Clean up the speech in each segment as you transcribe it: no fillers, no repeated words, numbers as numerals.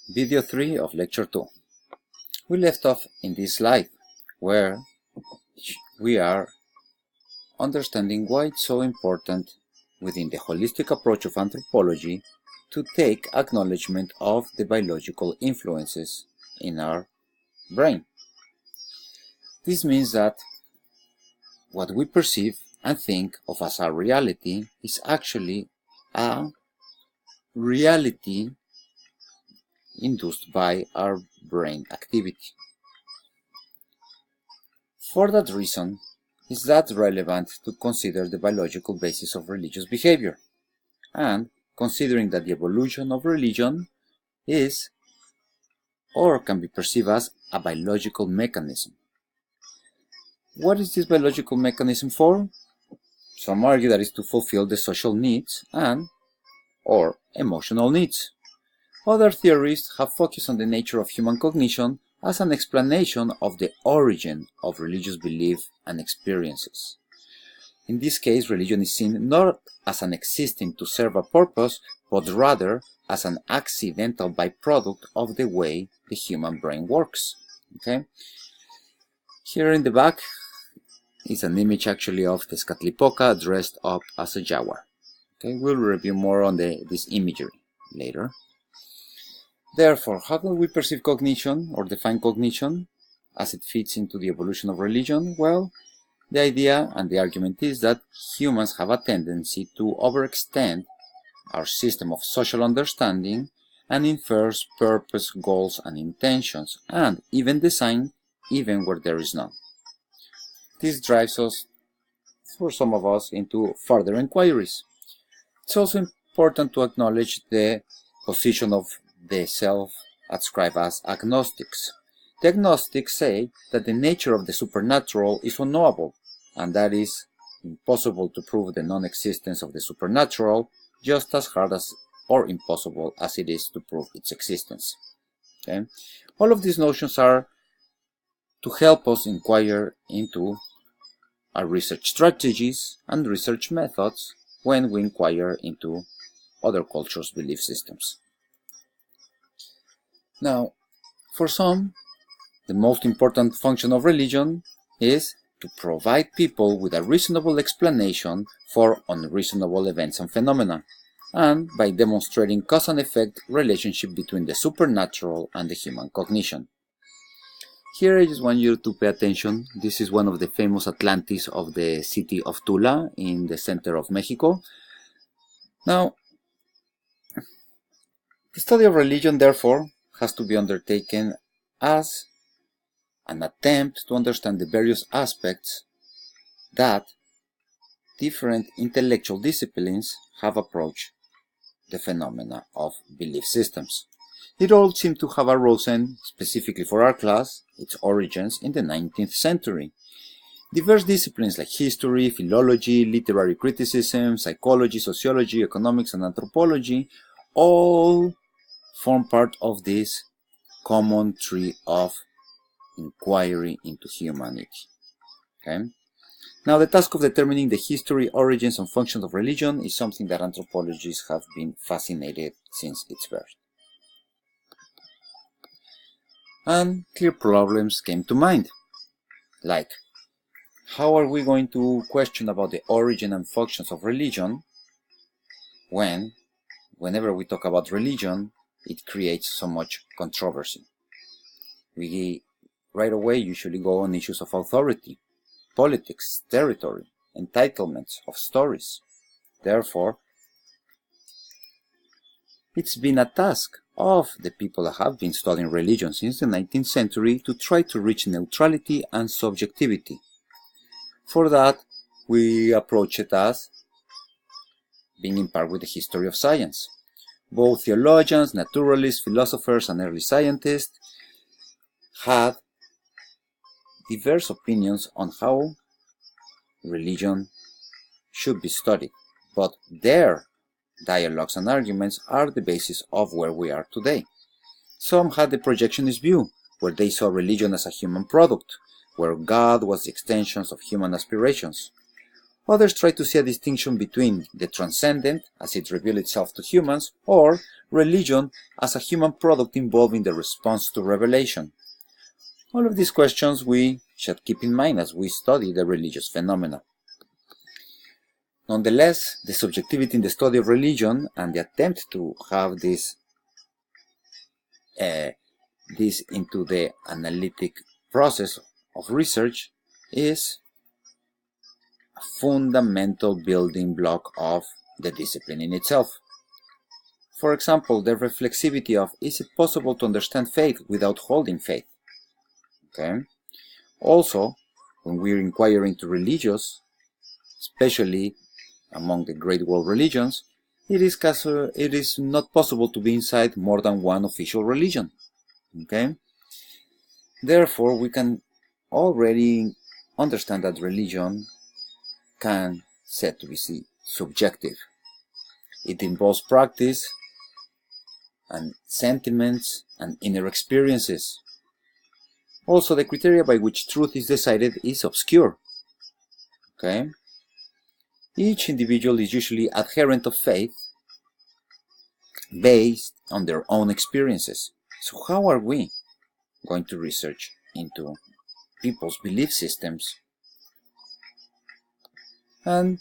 Video 3 of Lecture 2. We left off in this slide, where we are understanding why it's so important within the holistic approach of anthropology to take acknowledgement of the biological influences in our brain. This means that what we perceive and think of as our reality is actually a reality induced by our brain activity. For that reason, is that relevant to consider the biological basis of religious behavior, and considering that the evolution of religion is or can be perceived as a biological mechanism. What is this biological mechanism for? Some argue that it's to fulfill the social needs and or emotional needs. Other theorists have focused on the nature of human cognition as an explanation of the origin of religious belief and experiences. In this case, religion is seen not as an existing to serve a purpose, but rather as an accidental byproduct of the way the human brain works. Okay? Here in the back is an image actually of the Tezcatlipoca dressed up as a jaguar. Okay? We'll review more on this imagery later. Therefore, how do we perceive cognition or define cognition as it fits into the evolution of religion? Well, the idea and the argument is that humans have a tendency to overextend our system of social understanding and infers purpose, goals, and intentions, and even design, even where there is none. This drives us, for some of us, into further inquiries. It's also important to acknowledge the position of the self-ascribed as agnostics. The agnostics say that the nature of the supernatural is unknowable, and that it is impossible to prove the non-existence of the supernatural, just as hard as or impossible as it is to prove its existence. Okay? All of these notions are to help us inquire into our research strategies and research methods when we inquire into other cultures' belief systems. Now, for some, the most important function of religion is to provide people with a reasonable explanation for unreasonable events and phenomena, and by demonstrating cause and effect relationship between the supernatural and the human cognition. Here I just want you to pay attention. This is one of the famous Atlantis of the city of Tula in the center of Mexico. Now, the study of religion, therefore, has to be undertaken as an attempt to understand the various aspects that different intellectual disciplines have approached the phenomena of belief systems. It all seemed to have arisen, specifically for our class, its origins in the 19th century. Diverse disciplines like history, philology, literary criticism, psychology, sociology, economics, and anthropology all form part of this common tree of inquiry into humanity. Okay? Now, the task of determining the history, origins, and functions of religion is something that anthropologists have been fascinated since its birth. And clear problems came to mind, like, how are we going to question about the origin and functions of religion whenever we talk about religion, it creates so much controversy? We right away usually go on issues of authority, politics, territory, entitlements of stories. Therefore, it's been a task of the people that have been studying religion since the 19th century to try to reach neutrality and subjectivity. For that, we approach it as being in par with the history of science. Both theologians, naturalists, philosophers, and early scientists had diverse opinions on how religion should be studied, but their dialogues and arguments are the basis of where we are today. Some had the projectionist view, where they saw religion as a human product, where God was the extension of human aspirations. Others try to see a distinction between the transcendent, as it reveals itself to humans, or religion as a human product involving the response to revelation. All of these questions we should keep in mind as we study the religious phenomena. Nonetheless, the subjectivity in the study of religion and the attempt to have this into the analytic process of research is a fundamental building block of the discipline in itself. For example, the reflexivity of, is it possible to understand faith without holding faith? Okay. Also, when we inquire into religions, especially among the great world religions, it is not possible to be inside more than one official religion. Okay. Therefore, we can already understand that religion can said to be subjective. It involves practice and sentiments and inner experiences. Also, the criteria by which truth is decided is obscure. Okay? Each individual is usually adherent of faith based on their own experiences. So how are we going to research into people's belief systems? And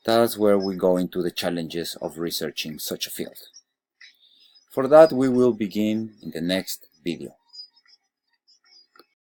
that's where we go into the challenges of researching such a field. For that, we will begin in the next video.